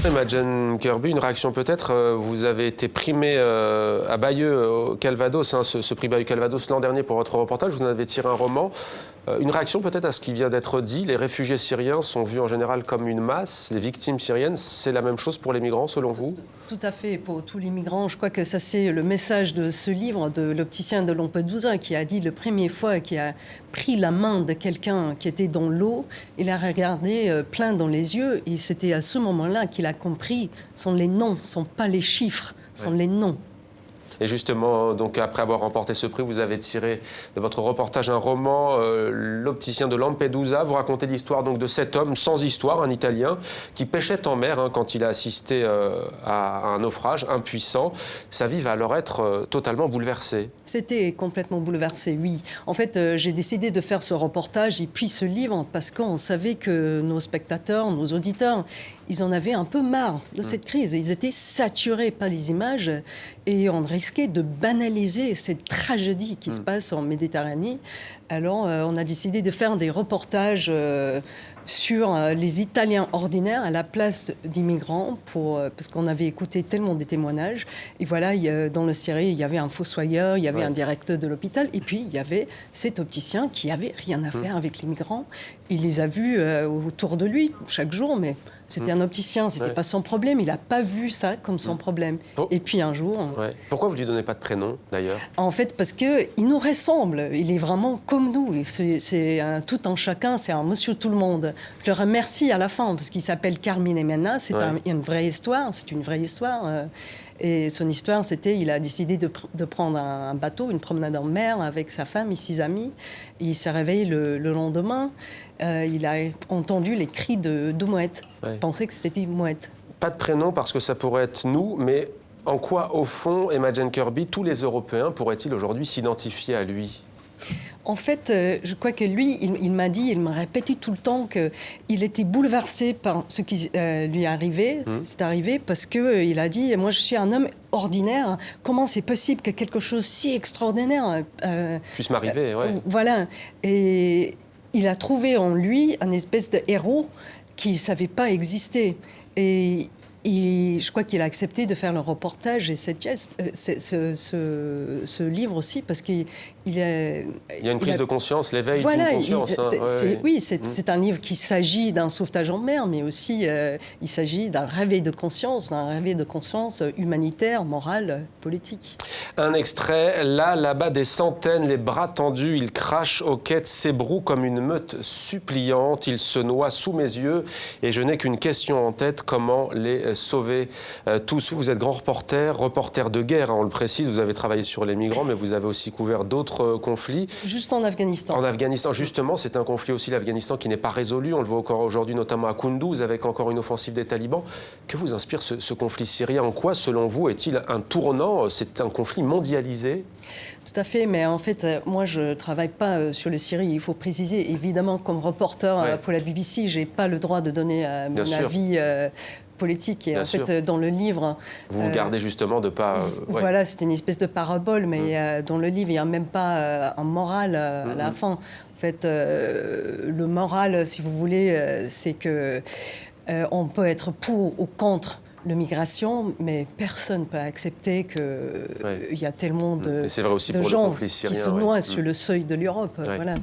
Imogen Kirby, une réaction peut-être. Vous avez été primé à Bayeux, au Calvados, hein, ce prix Bayeux Calvados l'an dernier pour votre reportage. Vous en avez tiré un roman. Une réaction peut-être à ce qui vient d'être dit. Les réfugiés syriens sont vus en général comme une masse. Les victimes syriennes, c'est la même chose pour les migrants, selon vous? Tout à fait, pour tous les migrants. Je crois que ça, c'est le message de ce livre de l'opticien de Lampedusa qui a dit la première fois qu'il a pris la main de quelqu'un qui était dans l'eau, il a regardé plein dans les yeux et c'était à ce moment-là qu'il a compris, sont les noms, sont pas les chiffres, sont les noms. Et justement, donc, après avoir remporté ce prix, vous avez tiré de votre reportage un roman, L'opticien de Lampedusa. Vous racontez l'histoire donc, de cet homme sans histoire, un Italien, qui pêchait en mer quand il a assisté à un naufrage, impuissant. Sa vie va alors être totalement bouleversée. C'était complètement bouleversé, oui. En fait, j'ai décidé de faire ce reportage et puis ce livre parce qu'on savait que nos spectateurs, nos auditeurs, ils en avaient un peu marre de cette crise. Ils étaient saturés par les images et on risquait de banaliser cette tragédie qui se passe en Méditerranée. Alors, on a décidé de faire des reportages sur les Italiens ordinaires à la place d'immigrants, parce qu'on avait écouté tellement des témoignages. Et voilà, dans la série, il y avait un fossoyeur, il y avait un directeur de l'hôpital, et puis il y avait cet opticien qui n'avait rien à faire avec les migrants. Il les a vus autour de lui chaque jour, mais c'était un opticien, c'était pas son problème. Il n'a pas vu ça comme son problème. Et puis un jour... Pourquoi vous ne lui donnez pas de prénom, d'ailleurs? En fait, parce qu'il nous ressemble. Il est vraiment comme nous. C'est un tout un chacun, c'est un monsieur tout le monde. Je le remercie à la fin, parce qu'il s'appelle Carmine Mena. C'est une vraie histoire. C'est une vraie histoire. Et son histoire, c'était il a décidé de prendre un bateau, une promenade en mer avec sa femme et ses amis. Et il s'est réveillé le lendemain. Il a entendu les cris de mouettes. Il pensait que c'était une mouette. Pas de prénom parce que ça pourrait être nous, mais en quoi, au fond, Imogen Kirby, tous les Européens pourraient-ils aujourd'hui s'identifier à lui? En fait, je crois que lui, il m'a dit, il m'a répété tout le temps qu'il était bouleversé par ce qui lui est arrivé. C'est arrivé parce qu'il a dit, moi je suis un homme ordinaire, comment c'est possible que quelque chose si extraordinaire puisse m'arriver, Voilà. Et il a trouvé en lui un espèce de héros qui ne savait pas exister. Et je crois qu'il a accepté de faire le reportage et ce livre aussi, parce qu'il il y a une prise de conscience, l'éveil d'une conscience. C'est un livre qui s'agit d'un sauvetage en mer, mais aussi il s'agit d'un réveil de conscience humanitaire, morale, politique. Un extrait, là-bas, des centaines, les bras tendus, ils crachent aux quêtes, s'ébrouent comme une meute suppliante, ils se noient sous mes yeux, et je n'ai qu'une question en tête, comment les sauver tous? Vous êtes grand reporter de guerre, hein, on le précise, vous avez travaillé sur les migrants, mais vous avez aussi couvert d'autres conflits. Juste en Afghanistan. En Afghanistan, justement, c'est un conflit aussi, l'Afghanistan, qui n'est pas résolu. On le voit encore aujourd'hui, notamment à Kunduz, avec encore une offensive des talibans. Que vous inspire ce conflit syrien? En quoi, selon vous, est-il un tournant? C'est un conflit mondialisé? Tout à fait, mais en fait, moi, je ne travaille pas sur le Syrie. Il faut préciser, évidemment, comme reporter pour la BBC, je n'ai pas le droit de donner mon avis politique. Et en fait, dans le livre... Vous gardez justement de pas... Voilà, c'était une espèce de parabole, mais dans le livre, il n'y a même pas un moral à la fin. En fait, le moral, si vous voulez, c'est que on peut être pour ou contre l'immigration, mais personne ne peut accepter qu'il y a tellement de gens qui se noient sur le seuil de l'Europe. Voilà.